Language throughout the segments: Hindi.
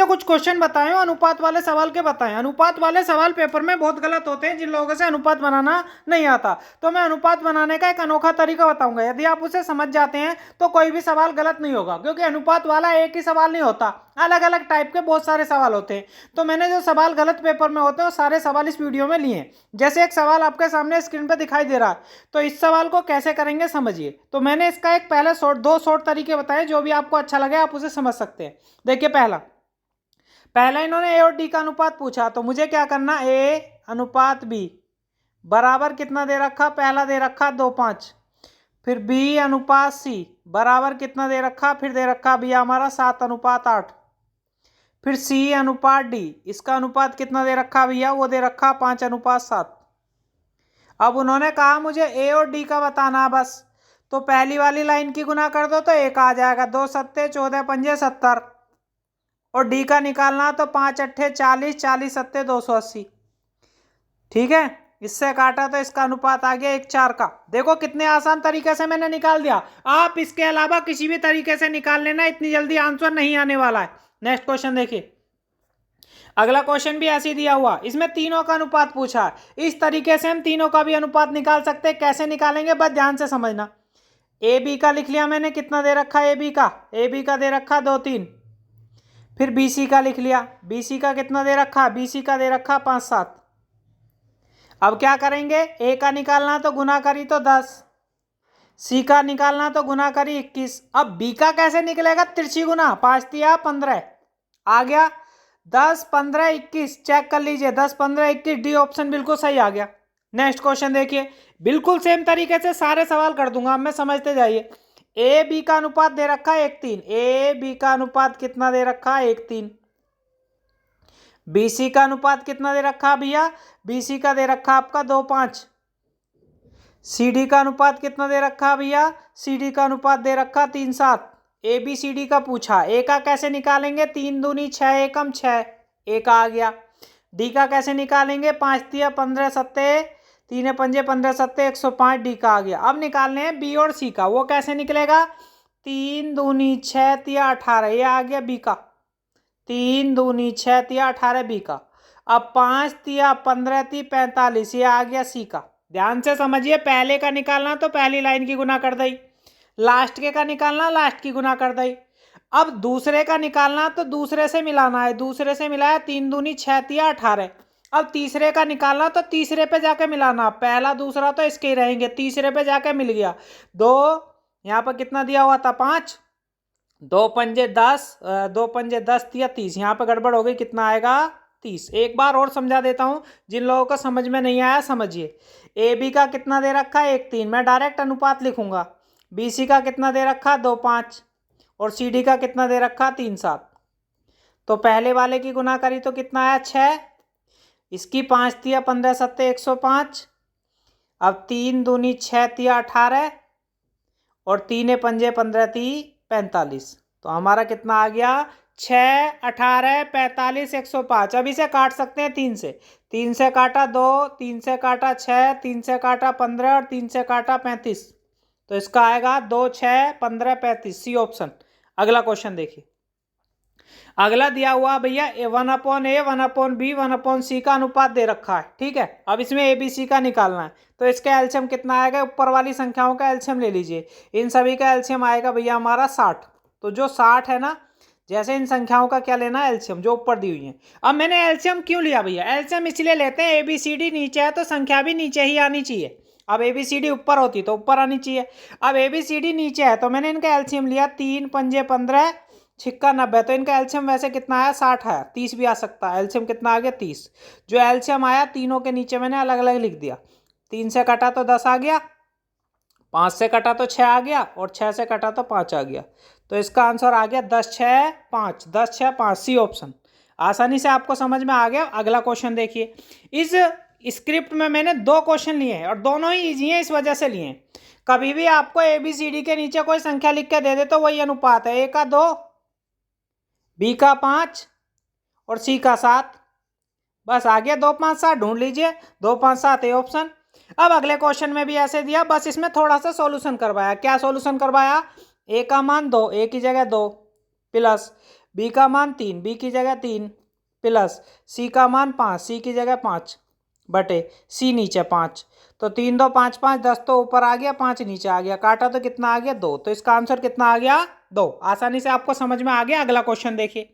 कुछ क्वेश्चन बताए हो अनुपात वाले सवाल के बताएं। अनुपात वाले सवाल पेपर में बहुत गलत होते हैं जिन लोगों से अनुपात बनाना नहीं आता। तो मैं अनुपात बनाने का एक अनोखा तरीका बताऊंगा, यदि आप उसे समझ जाते हैं तो कोई भी सवाल गलत नहीं होगा, क्योंकि अनुपात वाला एक ही सवाल नहीं होता, अलग अलग टाइप के बहुत सारे सवाल होते हैं। तो मैंने जो सवाल गलत पेपर में होते हैं वो सारे सवाल इस वीडियो में लिए हैं। जैसे एक सवाल आपके सामने स्क्रीन पर दिखाई दे रहा है, तो इस सवाल को कैसे करेंगे समझिए। तो मैंने इसका एक पहले दो शॉर्ट तरीके बताए, जो भी आपको अच्छा लगे आप उसे समझ सकते हैं। देखिए, पहला इन्होंने ए और डी का अनुपात पूछा, तो मुझे क्या करना, ए अनुपात बी बराबर कितना दे रखा, पहला दे रखा 2:5। फिर बी अनुपात सी बराबर कितना दे रखा, फिर दे रखा भैया हमारा 7:8। फिर सी अनुपात डी, इसका अनुपात कितना दे रखा भैया, वो दे रखा 5:7। अब उन्होंने कहा मुझे ए और डी का बताना है बस। तो पहली वाली लाइन की गुना कर दो तो एक आ जाएगा, 2 सत्ते 14 पंजे 70। और डी का निकालना तो 5 अट्ठे 40, 40 सत्ते 280। ठीक है, इससे काटा तो इसका अनुपात आ गया 1:4 का। देखो कितने आसान तरीके से मैंने निकाल दिया। आप इसके अलावा किसी भी तरीके से निकाल लेना, इतनी जल्दी आंसर नहीं आने वाला है। नेक्स्ट क्वेश्चन देखिए, अगला क्वेश्चन भी ऐसे दिया हुआ, इसमें तीनों का अनुपात पूछा है। इस तरीके से हम तीनों का भी अनुपात निकाल सकते हैं। कैसे निकालेंगे बस ध्यान से समझना। ए बी का लिख लिया मैंने, कितना दे रखा है ए बी का दे रखा 2-3। फिर बी सी का लिख लिया, बी सी का कितना दे रखा, बी सी का दे रखा 5-7। अब क्या करेंगे, ए का निकालना तो गुना करी तो 10, सी का निकालना तो गुना करी 21। अब बी का कैसे निकलेगा, तिरछी गुना, 5×3 = 15 आ गया। 10 15 21 चेक कर लीजिए, 10 15 21 डी ऑप्शन बिल्कुल सही आ गया। नेक्स्ट क्वेश्चन देखिए, बिल्कुल सेम तरीके से सारे सवाल कर दूंगा, अब मैं समझते जाइए। ए बी का अनुपात दे रखा है 1:3, ए बी का अनुपात कितना दे रखा है 1:3। बी सी का अनुपात कितना दे रखा है भैया, बी सी का दे रखा आपका 2:5। सी डी का अनुपात कितना दे रखा है भैया, सी डी का अनुपात दे रखा 3:7। ए बी सी डी का पूछा, ए का कैसे निकालेंगे, 3 दूनी 6 एकम 6, ए का आ गया। डी का कैसे निकालेंगे, 5×3 = 15 सत्ते, 3 पंजे 15 सत्ते 105, डी का आ गया। अब निकालने हैं बी और सी का, वो कैसे निकलेगा, 3 दूनी 6 तिया 18, ये आ गया बी का। 3 दूनी 6 तिया 18 बी का। अब 5 तिया 15 ती 45, ये आ गया सी का। ध्यान से समझिए, पहले का निकालना तो पहली लाइन की गुना कर दई, लास्ट के का निकालना लास्ट की गुना कर दई। अब दूसरे का निकालना तो दूसरे से मिलाना है, दूसरे से मिलाया 3 दूनी 6 तिया 18। अब तीसरे का निकालना तो तीसरे पे जाके मिलाना, पहला दूसरा तो इसके ही रहेंगे, तीसरे पे जाके मिल गया 2। यहाँ पर कितना दिया हुआ था 5, 2 पंजे 10, 2 पंजे 10 तिया 30, यहाँ पे गड़बड़ हो गई, कितना आएगा 30। एक बार और समझा देता हूँ, जिन लोगों को समझ में नहीं आया समझिए। ए बी का कितना दे रखा है 1:3, मैं डायरेक्ट अनुपात लिखूंगा। बी सी का कितना दे रखा 2:5 और सी डी का कितना दे रखा 3:7। तो पहले वाले की गुना करी तो कितना आया 6, इसकी 5 तिया 15 सत्ते 105। अब 3 दूनी 6 तिया 18 और 3 पंजे 15 ती 45। तो हमारा कितना आ गया 6 18 45 105। अब इसे काट सकते हैं 3 से, 3 से काटा 2, 3 से काटा 6, 3 से काटा 15 और 3 से काटा 35। तो इसका आएगा 2 6 15 35, सी ऑप्शन। अगला क्वेश्चन देखिए, अगला दिया हुआ भैया 1/a 1/b 1/c का अनुपात दे रखा है। ठीक है, अब इसमें ए बी सी का निकालना है, तो इसका एलसीएम कितना आएगा, ऊपर वाली संख्याओं का एलसीएम ले लीजिए। इन सभी का एलसीएम आएगा भैया हमारा 60। तो जो 60 है ना, जैसे इन संख्याओं का क्या लेना है एलसीएम, जो ऊपर दी हुई है। अब मैंने एलसीएम क्यों लिया भैया, एलसीएम इसलिए लेते हैं, ए बी सी डी नीचे है तो संख्या भी नीचे ही आनी चाहिए। अब ए बी सी डी ऊपर होती तो ऊपर आनी चाहिए, अब ए बी सी डी नीचे है तो मैंने इनका एलसीएम लिया। 3 पंजे 15 छिक्का 90, तो इनका एलसीएम वैसे कितना आया 60 है, 30 भी आ सकता है। एलसीएम कितना आ गया 30। जो एलसीएम आया तीनों के नीचे मैंने अलग अलग लिख दिया। 3 से कटा तो 10 आ गया, 5 से कटा तो 6 आ गया और 6 से कटा तो 5 आ गया। तो इसका आंसर आ गया 10 6 5, 10 6 5, सी ऑप्शन। आसानी से आपको समझ में आ गया। अगला क्वेश्चन देखिए, इस स्क्रिप्ट में मैंने 2 क्वेश्चन लिए हैं और दोनों ही ईजी हैं, इस वजह से लिए हैं। कभी भी आपको ए बी सी डी के नीचे कोई संख्या लिख के दे दे तो वही अनुपात है, ए का 2, बी का 5 और सी का 7। बस आ गया 2 5 7, ढूंढ लीजिए 2 5 7 ए ऑप्शन। अब अगले क्वेश्चन में भी ऐसे दिया, बस इसमें थोड़ा सा सॉल्यूशन करवाया। क्या सॉल्यूशन करवाया, ए का मान 2, ए की जगह 2 प्लस बी का मान 3, बी की जगह 3 प्लस सी का मान 5, सी की जगह 5 बटे सी नीचे 5। तो 3 2 5 5, 10 तो ऊपर आ गया, 5 नीचे आ गया, काटा तो कितना आ गया 2। तो इसका आंसर कितना आ गया 2। आसानी से आपको समझ में आ गया। अगला क्वेश्चन देखिए,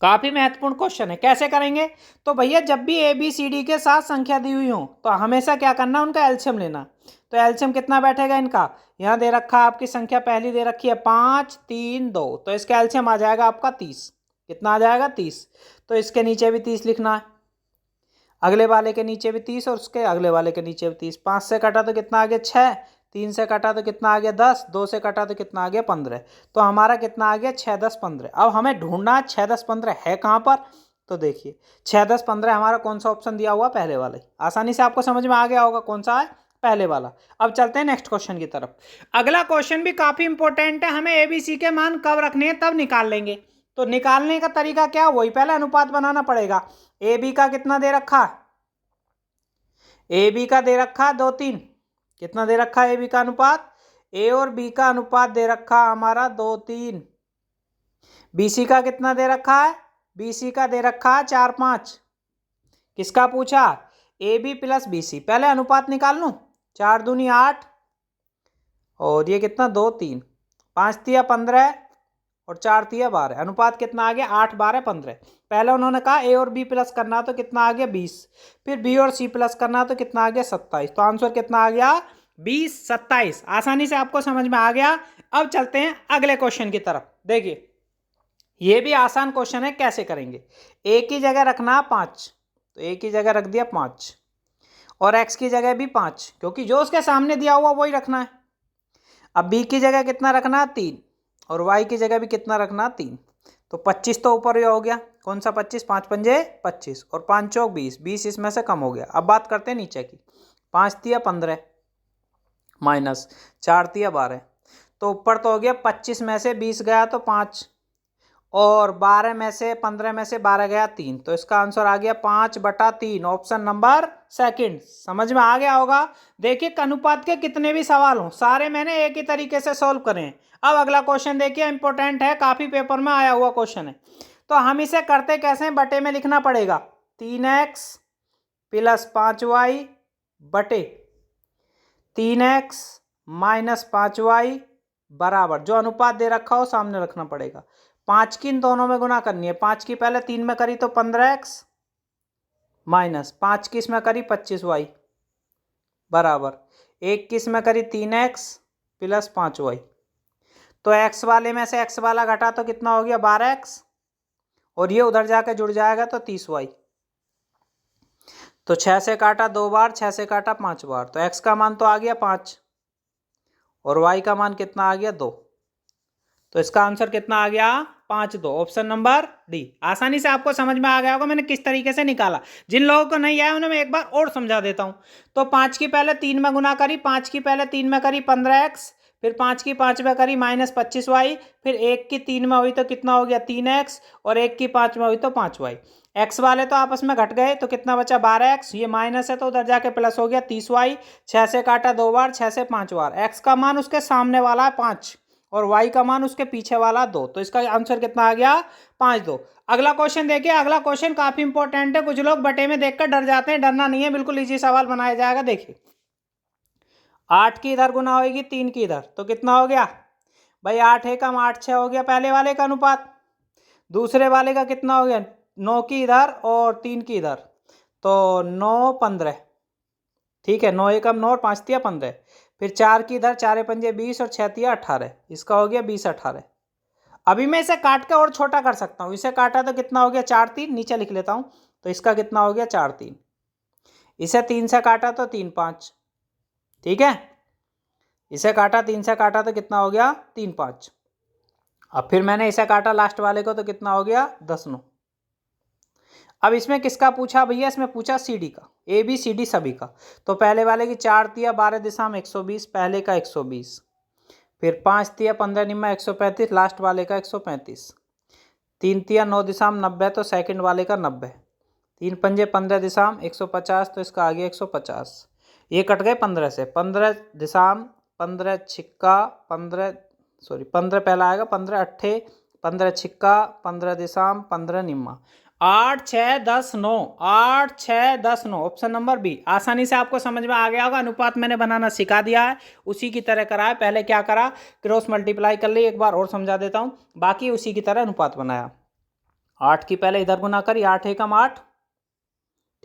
काफी महत्वपूर्ण क्वेश्चन है। कैसे करेंगे? तो भैया जब भी ए बी सी डी के साथ संख्या दी हुई हो तो हमेशा क्या करना, उनका एलसीएम लेना। तो एलसीएम कितना बैठेगा इनका, यहाँ दे रखा है आपकी संख्या पहली दे रखी है 5 3 2, तो इसका एलसीएम आ जाएगा आपका 30। कितना आ जाएगा 30। तो इसके नीचे भी 30 लिखना है, अगले वाले के नीचे भी 30 और उसके अगले वाले के नीचे भी 30। 5 से कटा तो कितना आ गया 6, 3 से कटा तो कितना आ गया 10, 2 से कटा तो कितना आ गया 15। तो हमारा कितना आ गया 6 10 15। अब हमें ढूंढना 6 10 15 है कहाँ पर। तो देखिए 6 10 15 हमारा कौन सा ऑप्शन दिया हुआ, पहले वाला ही। आसानी से आपको समझ में आ गया होगा कौन सा है, पहले वाला। अब चलते हैं नेक्स्ट क्वेश्चन की तरफ। अगला क्वेश्चन भी काफी इंपॉर्टेंट है, हमें एबीसी के मान कब रखने हैं तब निकाल लेंगे। तो निकालने का तरीका क्या, वही पहले अनुपात बनाना पड़ेगा। ए बी का कितना दे रखा, ए बी का दे रखा 2 3। कितना दे रखा है ए बी का अनुपात, ए और बी का अनुपात दे रखा हमारा 2 3। बी सी का कितना दे रखा है, बी सी का दे रखा है 4 5। किसका पूछा, A B plus B C. पहले अनुपात निकाल लूँ, 4 दूनी 8 और ये कितना 2 3, 5 तिया 15 और 4 तिया 12। अनुपात कितना आ गया 8 12 15। पहले उन्होंने कहा ए और बी प्लस करना तो कितना आ गया 20, फिर बी और सी प्लस करना तो कितना आ गया 27। तो आंसर कितना आ गया 20 27। आसानी से आपको समझ में आ गया। अब चलते हैं अगले क्वेश्चन की तरफ। देखिए ये भी आसान क्वेश्चन है, कैसे करेंगे। ए की जगह रखना 5, तो ए की जगह रख दिया 5 और एक्स की जगह भी 5, क्योंकि जो उसके सामने दिया हुआ वही रखना है। अब बी की जगह कितना रखना 3 और वाई की जगह भी कितना रखना 3। तो 25 तो ऊपर ही हो गया, कौन सा 25, 5 पंजे 25 और 5 चौक 20, 20 इसमें से कम हो गया। अब बात करते हैं नीचे की, 5 तिया 15 माइनस 4 तिया 12। तो ऊपर तो हो गया 25 में से 20 गया तो 5 और 12 में से 15 में से 12 गया 3। तो इसका आंसर आ गया 5/3, ऑप्शन नंबर सेकंड। समझ में आ गया होगा। देखिए अनुपात के कितने भी सवाल हों सारे मैंने एक ही तरीके से सॉल्व करे हैं। अब अगला क्वेश्चन देखिए, इंपॉर्टेंट है, काफी पेपर में आया हुआ क्वेश्चन है। तो हम इसे करते कैसे, बटे में लिखना पड़ेगा 3x प्लस 5y बटे 3x माइनस 5y बराबर, जो अनुपात दे रखा हो सामने रखना पड़ेगा। 5 की इन दोनों में गुना करनी है, 5 की पहले 3 में करी तो 15x माइनस 5 की इसमें करी 25y बराबर 1 की इसमें करी 3x प्लस 5y। तो x वाले में से x वाला घटा तो कितना हो गया 12x और ये उधर जाके जुड़ जाएगा तो 30y। तो 6 से काटा 2 बार, 6 से काटा 5 बार, तो x का मान तो आ गया 5 और y का मान कितना आ गया 2। तो इसका आंसर कितना आ गया 5 2, ऑप्शन नंबर डी। आसानी से आपको समझ में आ गया होगा मैंने किस तरीके से निकाला। जिन लोगों को नहीं आया उन्हें मैं एक बार और समझा देता हूं। तो 5 की पहले 3 में गुना करी, 5 की पहले 3 में करी 15x, फिर 5 की 5 में करी माइनस 25y, फिर 1 की 3 में हुई तो कितना हो गया 3x और 1 की 5 में हुई तो 5y। x वाले तो आपस में घट गए तो कितना बचा 12x, ये माइनस है तो उधर जाके प्लस हो गया 30y। 6 से काटा 2 बार, 6 से 5 बार, x का मान उसके सामने वाला है 5 और y का मान उसके पीछे वाला 2। तो इसका आंसर कितना आ गया 5 2। अगला क्वेश्चन देखिए, अगला क्वेश्चन काफी इंपॉर्टेंट है। कुछ लोग बटे में देखकर डर जाते हैं, डरना नहीं है, बिल्कुल इजी सवाल बनाया जाएगा। देखिए 8 की इधर गुना होगी 3 की इधर, तो कितना हो गया भाई 8 एकम 8 6 हो गया पहले वाले का अनुपात। दूसरे वाले का कितना हो गया 9 की इधर और 3 की इधर, तो 9 15, ठीक है 9 एकम 9 और 5 तिया 15। फिर 4 की इधर, 4 पंजे 20 और 6 तिया 18, इसका हो गया 20 18। अभी मैं इसे काट के और छोटा कर सकता हूँ, इसे काटा तो कितना हो गया 4 3, नीचे लिख लेता हूँ, तो इसका कितना हो गया 4 3। इसे 3 से काटा तो 3 5, ठीक है, इसे काटा 3 से काटा तो कितना हो गया 3 5। अब फिर मैंने इसे काटा लास्ट वाले को तो कितना हो गया 10 9। अब इसमें किसका पूछा भैया, इसमें पूछा सी डी का, ए बी सी डी सभी का। तो पहले वाले की 4 तिया 12 दिशा में 120, पहले का 120, फिर 5 तिया 15 निम्मा 135, लास्ट वाले का 135, 3 तिया 9 दिशा में 90, तो सेकंड वाले का 90, 3 पंजे 15 दिशा में 150, तो इसका आ गया 150। ये कट गए 15 से, 15 दिशा में 15 छिक्का 15 पहला आएगा, 15 अट्ठे 15 छिक्का, 15 दिशाम, 15 निम्मा। 8 6 10 9, 8 6 10 9, ऑप्शन नंबर बी। आसानी से आपको समझ में आ गया होगा। अनुपात मैंने बनाना सिखा दिया है, उसी की तरह करा है। पहले क्या करा, क्रॉस मल्टीप्लाई कर ली, एक बार और समझा देता हूं। बाकी उसी की तरह अनुपात बनाया। 8 की पहले इधर गुना करी, 8 एकम 8,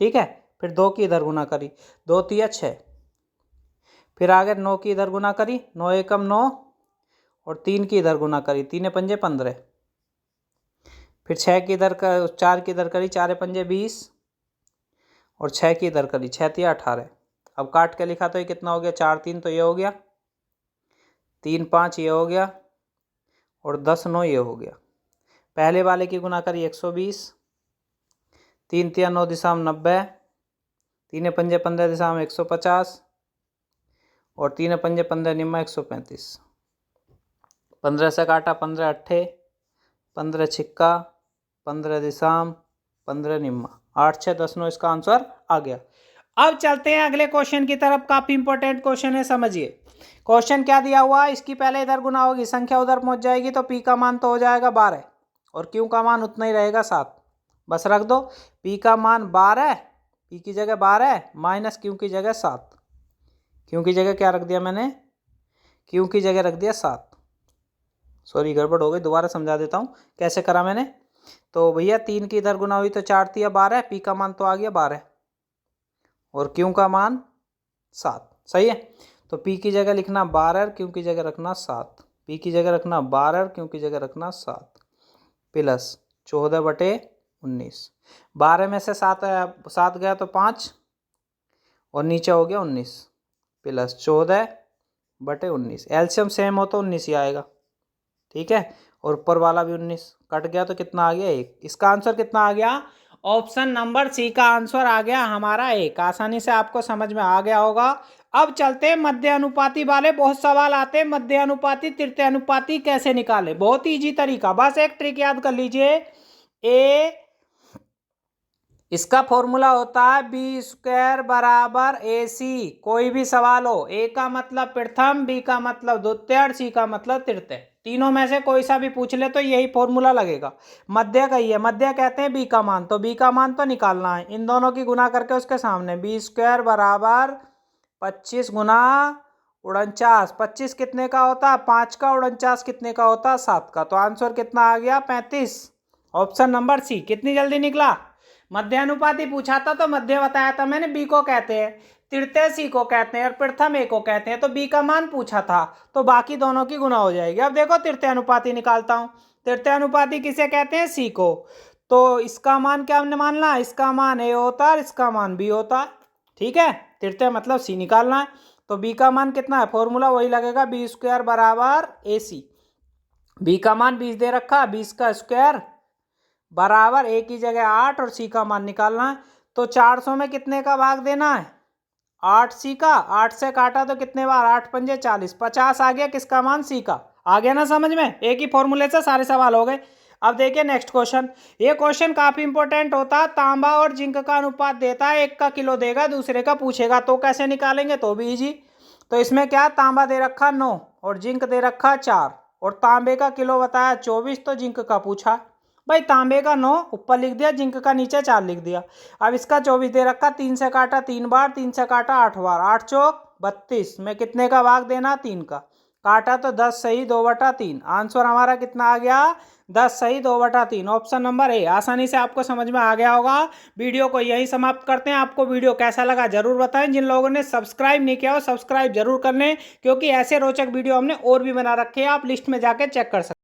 ठीक है। फिर 2 की इधर गुना करी, 2 तिया 6। फिर आगे 9 की इधर गुना करी, 9 एकम 9, और 3 की इधर गुना करी, 3 पंजे 15। फिर 6 की इधर 4 की इधर करी, 4 पंजे 20, और 6 की इधर करी, 6 तिया 18। अब काट के लिखा तो ये कितना हो गया, 4 3 तो ये हो गया, 3 5 ये हो गया, और 10 9 ये हो गया। पहले वाले की गुना करी 120, 3 तिया 9 दिशाम 90, 3 पंजे 15 दिशाम 150, और 3 पंजे 15 निम्मा 135। 15 से काटा, 15 अट्ठे, 15 छिक्का, 15 दिशाम, 15 निम्मा। 8 6 10 9 इसका आंसर आ गया। अब चलते हैं अगले क्वेश्चन की तरफ। काफी इंपॉर्टेंट क्वेश्चन है, समझिए। क्वेश्चन क्या दिया हुआ है, इसकी पहले इधर गुना होगी, संख्या उधर पहुंच जाएगी, तो पी का मान तो हो जाएगा 12, और क्यू का मान उतना ही रहेगा 7। बस रख दो, पी का मान 12, पी की जगह 12 माइनस क्यू की जगह 7। क्यू की जगह क्या रख दिया मैंने, क्यू की जगह रख दिया 7। सॉरी गड़बड़ हो गई, दोबारा समझा देता हूँ कैसे करा मैंने। तो भैया 3 की इधर गुना हुई तो 4 तिया 12, पी का मान तो आ गया 12, और क्यू का मान 7। सही है। तो पी की जगह लिखना 12, क्यू की जगह रखना 7। पी की जगह रखना 12, क्यू की जगह रखना 7, प्लस 14/19। 12 में से 7 गया तो 5, और नीचे हो गया 19, प्लस 14/19। एलसीएम सेम हो तो 19 ही आएगा, ठीक है। और ऊपर वाला भी 19 कट गया तो कितना आ गया, 1। इसका आंसर कितना आ गया, ऑप्शन नंबर सी का आंसर आ गया हमारा 1। आसानी से आपको समझ में आ गया होगा। अब चलते हैं मध्य अनुपाती वाले। बहुत सवाल आते हैं मध्य अनुपाती तृतीय अनुपाती कैसे निकालें, बहुत इजी तरीका। बस एक ट्रिक याद कर लीजिए, ए इसका फॉर्मूला होता है बी स्क्वायर बराबर ए सी। कोई भी सवाल हो, ए का मतलब प्रथम, बी का मतलब द्वितीय, सी का मतलब तृतीय, तीनों में से कोई सा भी पूछ ले तो यही फॉर्मूला लगेगा। मध्य का ही है, मध्य कहते हैं बी का मान, तो बी का मान तो निकालना है। इन दोनों की गुना करके उसके सामने बी स्क्वायर बराबर 25 गुना 49। 25 कितने का होता है, 5 का, 49 कितने का होता है, 7 का। तो आंसर कितना आ गया, 35। Option number C. कितनी जल्दी निकला। मध्य अनुपाती पूछा था तो मध्य बताया था मैंने, बी को कहते हैं, तृतीय सी को कहते हैं, और प्रथम ए को कहते हैं। तो बी का मान पूछा था तो बाकी दोनों की गुना हो जाएगी। अब देखो तृतीय अनुपाती निकालता हूं। तृतीय अनुपाती किसे कहते हैं, सी को। तो इसका मान क्या हमने मानना, इसका मान ए होता है, इसका मान बी होता है, ठीक है। तृतीय मतलब सी निकालना है। तो बी का मान कितना है, फॉर्मूला वही लगेगा, बी स्क्वायर बराबर ए सी। बी का मान 20 दे रखा, 20 का स्क्वायर बराबर ए की जगह 8, और सी का मान निकालना है। तो 400 में कितने का भाग देना है, 8 सी का। 8 से काटा तो कितने बार, 8 पंजे 40, 50 आ गया किसका मान, सी का। आ गया ना समझ में, एक ही फॉर्मूले से सारे सवाल हो गए। अब देखिए नेक्स्ट क्वेश्चन। ये क्वेश्चन काफी इंपॉर्टेंट होता है। तांबा और जिंक का अनुपात देता है, एक का किलो देगा, दूसरे का पूछेगा, तो कैसे निकालेंगे, तो भी इजी। तो इसमें क्या, तांबा दे रखा 9 और जिंक दे रखा 4, और तांबे का किलो बताया 24, तो जिंक का पूछा। भाई तांबे का 9 ऊपर लिख दिया, जिंक का नीचे 4 लिख दिया। अब इसका 24 दे रखा, 3 से काटा 3 बार, 3 से काटा 8 बार, 8 चौक 32 में कितने का भाग देना, 3 का। काटा तो 10 सही 2/3। आंसर हमारा कितना आ गया, 10 सही 2/3। Option number A. आसानी से आपको समझ में आ गया होगा। वीडियो को यही समाप्त करते हैं। आपको वीडियो कैसा लगा जरूर बताएं। जिन लोगों ने सब्सक्राइब नहीं किया हो सब्सक्राइब जरूर कर लें, क्योंकि ऐसे रोचक वीडियो हमने और भी बना रखे हैं, आप लिस्ट में जाके चेक कर सकते हैं।